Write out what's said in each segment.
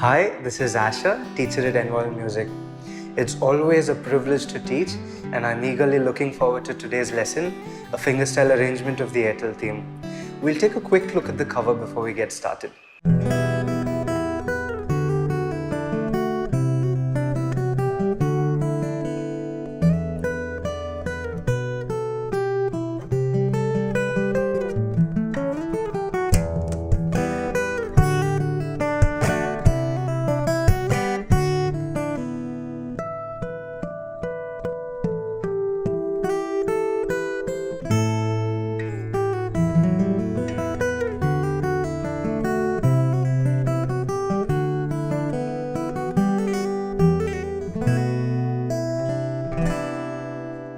Hi, this is Asha, teacher at nvolve Music. It's always a privilege to teach, and I'm eagerly looking forward to today's lesson, a fingerstyle arrangement of the AIRTEL theme. We'll take a quick look at the cover before we get started.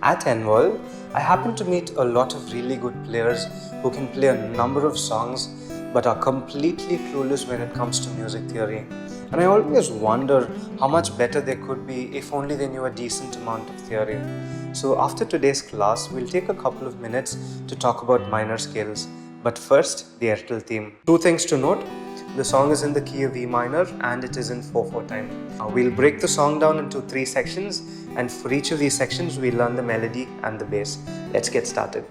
At nvolve, I happen to meet a lot of really good players who can play a number of songs but are completely clueless when it comes to music theory. And I always wonder how much better they could be if only they knew a decent amount of theory. So after today's class, we'll take a couple of minutes to talk about minor scales. But first, the AIRTEL theme. Two things to note. The song is in the key of E minor and it is in 4/4 time. We'll break the song down into 3 sections, and for each of these sections we'll learn the melody and the bass. Let's get started.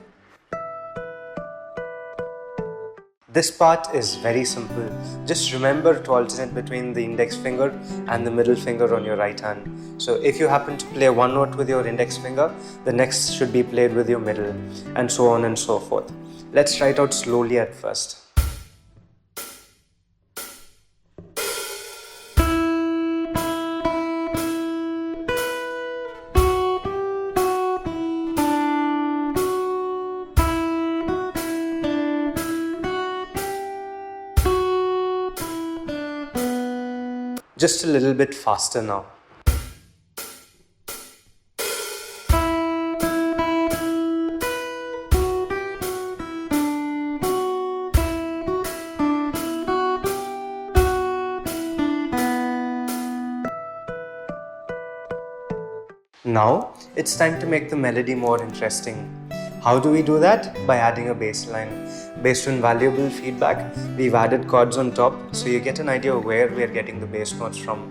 This part is very simple. Just remember to alternate between the index finger and the middle finger on your right hand. So if you happen to play one note with your index finger, the next should be played with your middle, and so on and so forth. Let's try it out slowly at first. Just a little bit faster now. Now, it's time to make the melody more interesting. How do we do that? By adding a bass line. Based on valuable feedback, we've added chords on top so you get an idea of where we're getting the bass notes from.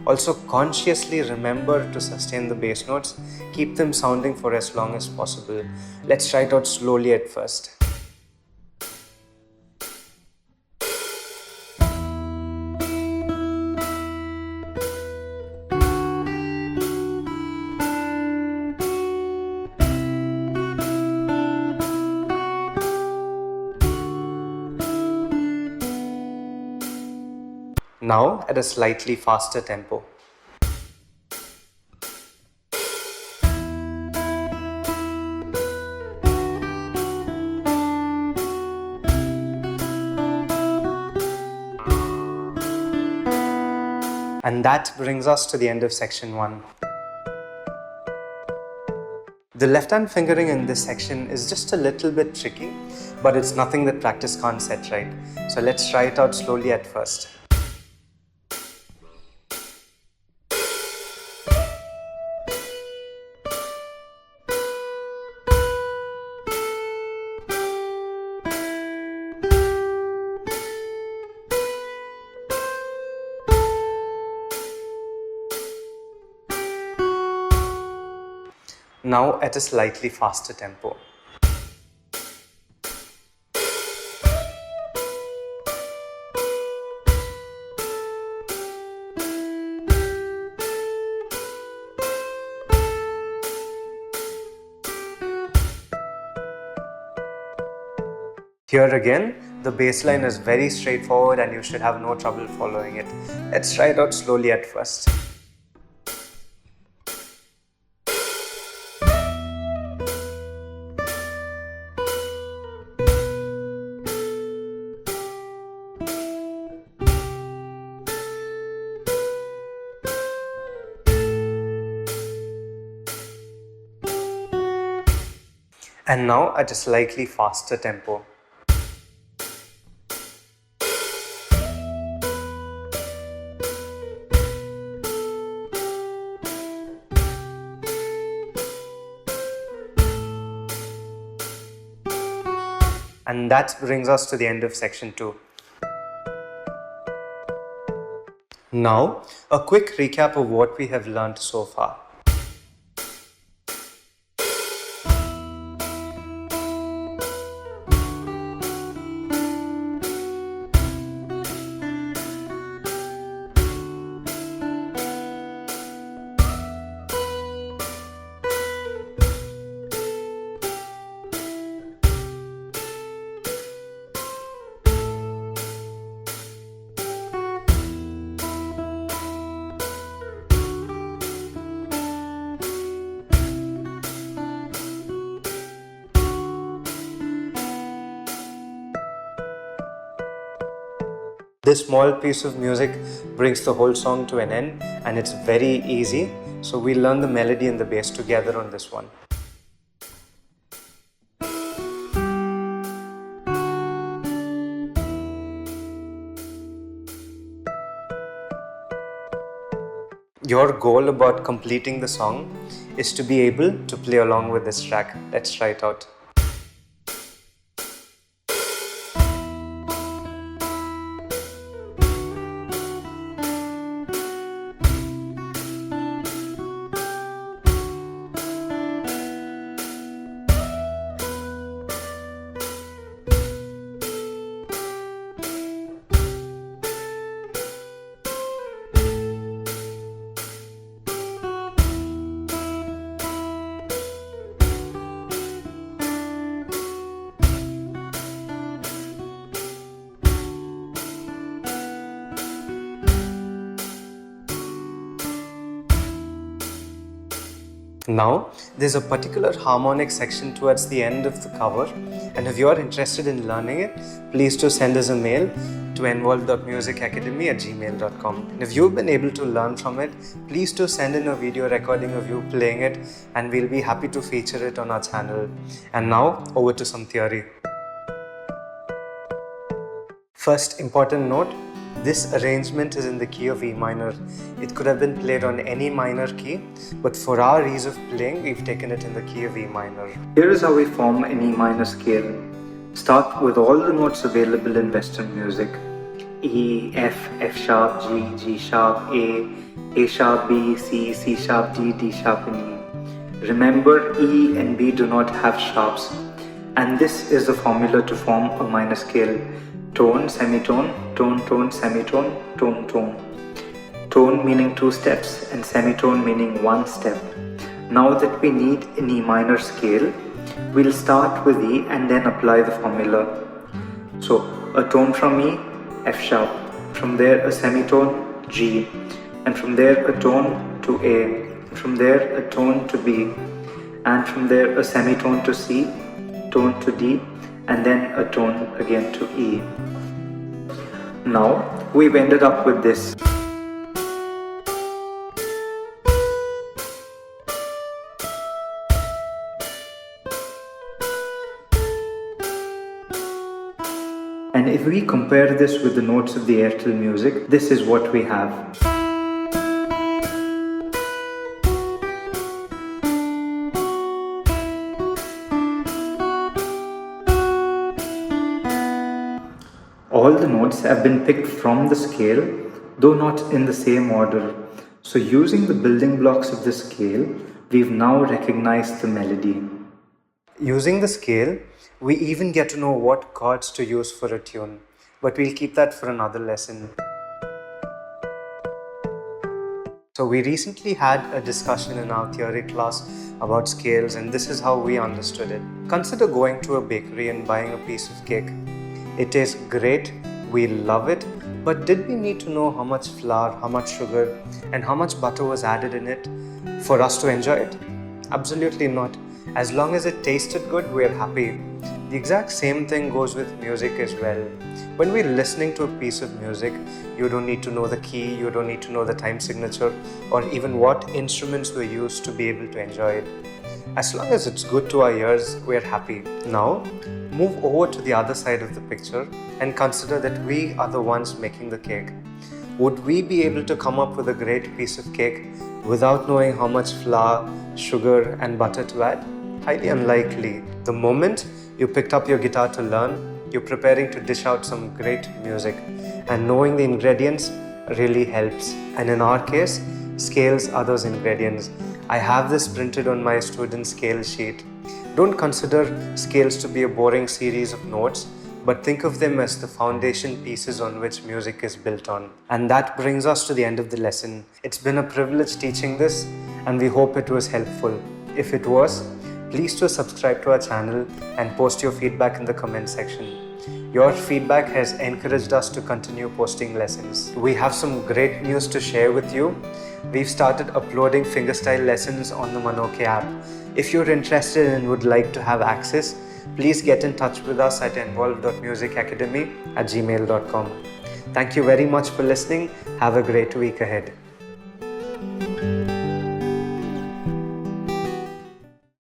Also, consciously remember to sustain the bass notes. Keep them sounding for as long as possible. Let's try it out slowly at first. Now at a slightly faster tempo. And that brings us to the end of section 1. The left hand fingering in this section is just a little bit tricky, but it's nothing that practice can't set right. So let's try it out slowly at first. Now at a slightly faster tempo. Here again, the bass line is very straightforward and you should have no trouble following it. Let's try it out slowly at first. And now at a slightly faster tempo. And that brings us to the end of section 2. Now, a quick recap of what we have learned so far. This small piece of music brings the whole song to an end, and it's very easy. So we learn the melody and the bass together on this one. Your goal about completing the song is to be able to play along with this track. Let's try it out. Now, there's a particular harmonic section towards the end of the cover, and if you're interested in learning it, please do send us a mail to nvolve.musicacademy@gmail.com. And if you've been able to learn from it, please do send in a video recording of you playing it, and we'll be happy to feature it on our channel. And now, over to some theory. First important note, this arrangement is in the key of E minor. It could have been played on any minor key, but for our ease of playing, we've taken it in the key of E minor. Here is how we form an E minor scale. Start with all the notes available in Western music. E, F, F sharp, G, G sharp, A sharp, B, C, C sharp, D sharp and E. Remember, E and B do not have sharps, and this is the formula to form a minor scale. Tone, semitone, tone, tone, semitone, tone, tone. Tone meaning 2 steps and semitone meaning 1 step. Now that we need an E minor scale, we'll start with E and then apply the formula. So, a tone from E, F sharp. From there a semitone, G. And from there a tone to A. From there a tone to B. And from there a semitone to C, tone to D, and then a tone again to E. Now we've ended up with this. And if we compare this with the notes of the AIRTEL music, this is what we have. All the notes have been picked from the scale, though not in the same order. So using the building blocks of the scale, we've now recognized the melody. Using the scale, we even get to know what chords to use for a tune, but we'll keep that for another lesson. So we recently had a discussion in our theory class about scales, and this is how we understood it. Consider going to a bakery and buying a piece of cake. It tastes great, we love it, but did we need to know how much flour, how much sugar, and how much butter was added in it for us to enjoy it? Absolutely not. As long as it tasted good, we're happy. The exact same thing goes with music as well. When we're listening to a piece of music, you don't need to know the key, you don't need to know the time signature, or even what instruments were used to be able to enjoy it. As long as it's good to our ears, we're happy. Now, move over to the other side of the picture and consider that we are the ones making the cake. Would we be able to come up with a great piece of cake without knowing how much flour, sugar, and butter to add? Highly unlikely. The moment you picked up your guitar to learn, you're preparing to dish out some great music, and knowing the ingredients really helps. And in our case, scales are those ingredients. I have this printed on my student scale sheet. Don't consider scales to be a boring series of notes, but think of them as the foundation pieces on which music is built on. And that brings us to the end of the lesson. It's been a privilege teaching this, and we hope it was helpful. If it was, please do subscribe to our channel and post your feedback in the comment section. Your feedback has encouraged us to continue posting lessons. We have some great news to share with you. We've started uploading fingerstyle lessons on the Manoke app. If you're interested and would like to have access, please get in touch with us at nvolve.musicacademy@gmail.com. Thank you very much for listening. Have a great week ahead.